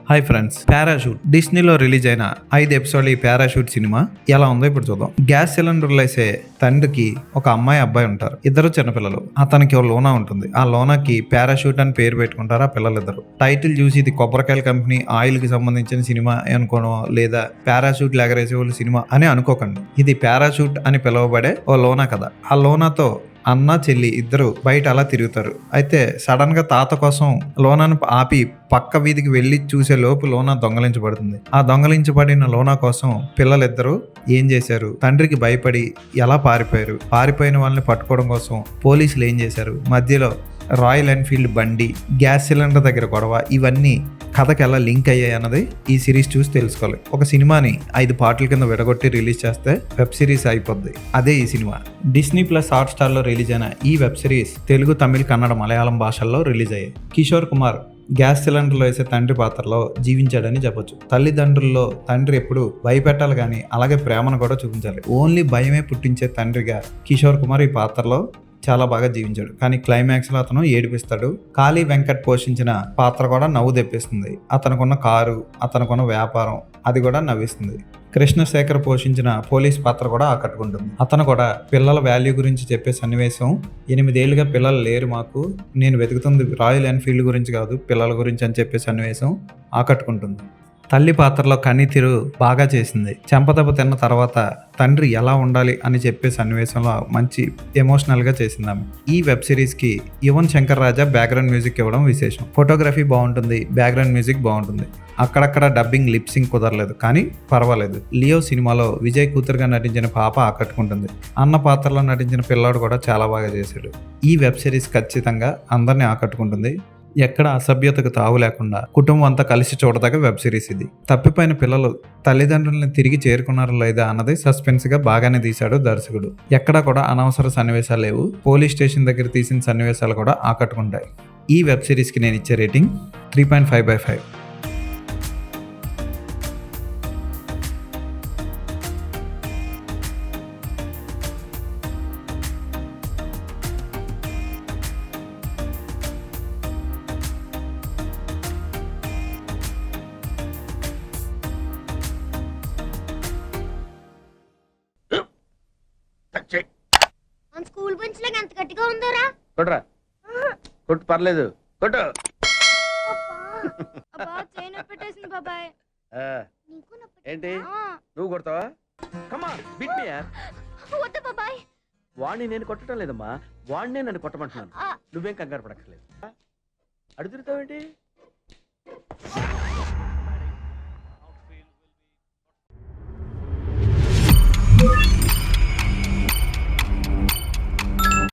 Hi friends, parachute డిస్నీలో release అయిన 5 ఎపిసోడ్ల ఈ parachute cinema ఎలా ఉందో ఇప్పుడు చూద్దాం. గ్యాస్ సిలిండర్లు వేసే తండ్రికి ఒక అబ్బాయి ఉంటారు. ఇద్దరు చిన్నపిల్లలు. అతనికి ఒక లోనా ఉంటుంది. ఆ లోనాకి పారాషూట్ అని పేరు పెట్టుకుంటారు ఆ పిల్లలిద్దరు. టైటిల్ చూసి ఇది కొబ్బరికాయల కంపెనీ ఆయిల్ కి సంబంధించిన సినిమా అనుకోవడం, లేదా పారాషూట్ ఎగరేసే వాళ్ళు సినిమా అని అనుకోకండి. ఇది పారాషూట్ అని పిలువబడే ఓ లోనా కథ. ఆ లోనాతో అన్న చెల్లి ఇద్దరు బయట అలా తిరుగుతారు. అయితే సడన్ గా తాత కోసం లోనాను ఆపి పక్క వీధికి వెళ్లి చూసే లోపు లోనా దొంగలించబడుతుంది. ఆ దొంగలించబడిన లోనా కోసం పిల్లలిద్దరూ ఏం చేశారు, తండ్రికి భయపడి ఎలా పారిపోయిన వాళ్ళని పట్టుకోవడం కోసం పోలీసులు ఏం చేశారు, మధ్యలో రాయల్ ఎన్ఫీల్డ్ బండి, గ్యాస్ సిలిండర్ దగ్గర గొడవ, ఇవన్నీ కథకి ఎలా లింక్ అయ్యాయి అన్నది ఈ సిరీస్ చూసి తెలుసుకోవాలి. ఒక సినిమాని 5 పార్ట్ల కింద విడగొట్టి రిలీజ్ చేస్తే వెబ్ సిరీస్ అయిపోద్ది. అదే ఈ cinema. Disney plus hot star లో రిలీజ్ అయిన ఈ వెబ్ సిరీస్ తెలుగు, తమిళ, కన్నడ, మలయాళం భాషల్లో రిలీజ్ అయ్యాయి. కిషోర్ కుమార్ గ్యాస్ సిలిండర్లో వేసే తండ్రి పాత్రలో జీవించాడని చెప్పొచ్చు. తల్లిదండ్రుల్లో తండ్రి ఎప్పుడు భయపెట్టాలి కానీ అలాగే ప్రేమను కూడా చూపించాలి. ఓన్లీ భయమే పుట్టించే తండ్రిగా కిషోర్ కుమార్ ఈ పాత్రలో చాలా బాగా జీవించాడు. కానీ క్లైమాక్స్ లో అతను ఏడిపిస్తాడు. కాళీ వెంకట్ పోషించిన పాత్ర కూడా నవ్వు తెప్పిస్తుంది. అతనుకున్న కారు, అతనుకున్న వ్యాపారం అది కూడా నవ్విస్తుంది. కృష్ణశేఖర్ పోషించిన పోలీస్ పాత్ర కూడా ఆకట్టుకుంటుంది. అతను కూడా పిల్లల వాల్యూ గురించి చెప్పే సన్నివేశం, 8 ఏళ్ళుగా పిల్లలు లేరు మాకు, నేను వెతుకుతుంది రాయల్ ఎన్ఫీల్డ్ గురించి కాదు పిల్లల గురించి అని చెప్పే సన్నివేశం ఆకట్టుకుంటుంది. తల్లి పాత్రలో కన్నీతిరు బాగా చేసింది. చెంపదెబ్బ తిన్న తర్వాత తండ్రి ఎలా ఉండాలి అని చెప్పే సన్నివేశంలో మంచి ఎమోషనల్గా చేసింది ఆమె. ఈ web సిరీస్కి Yuvan Shankar Raja background music ఇవ్వడం విశేషం. ఫోటోగ్రఫీ బాగుంటుంది, బ్యాక్గ్రౌండ్ మ్యూజిక్ బాగుంటుంది. అక్కడక్కడ డబ్బింగ్ లిప్సింగ్ కుదరలేదు కానీ పర్వాలేదు. లియో సినిమాలో విజయ్ కూతురుగా నటించిన పాప ఆకట్టుకుంటుంది. అన్న పాత్రలో నటించిన పిల్లాడు కూడా చాలా బాగా చేశాడు. ఈ వెబ్ సిరీస్ ఖచ్చితంగా అందరినీ ఆకట్టుకుంటుంది. ఎక్కడ అసభ్యతకు తావు లేకుండా కుటుంబం అంతా కలిసి చూడదగ్గ వెబ్ సిరీస్ ఇది. తప్పిపోయిన పిల్లలు తల్లిదండ్రులను తిరిగి చేరుకున్నారా లేదా అన్నది సస్పెన్స్ గా బాగానే తీశాడు దర్శకుడు. ఎక్కడా కూడా అనవసర సన్నివేశాలు లేవు. పోలీస్ స్టేషన్ దగ్గర తీసిన సన్నివేశాలు కూడా ఆకట్టుకుంటాయి. ఈ వెబ్ సిరీస్ కి నేను ఇచ్చే రేటింగ్ 3.5/5. మన స్కూల్ బెంచ్ లాగా ఎంత గట్టిగా ఉందోరా. కొట్రా, కొట్టు, పర్లేదు, కొట్టు. అబ్బా చైన్ పెట్టేసింది బాబాయ్. నీకు ఏంటి నువ్వు కొడతావా? కమా బిట్ మీ యార్. వద్దు బాబాయ్. వాణ్ణి నేను కొట్టడం లేదమ్మా, వాణ్ణే నన్ను కొట్టమంటున్నాను. నువ్వేం కంగారు పడక్కర్లేదు. అడుగుతావేంటి?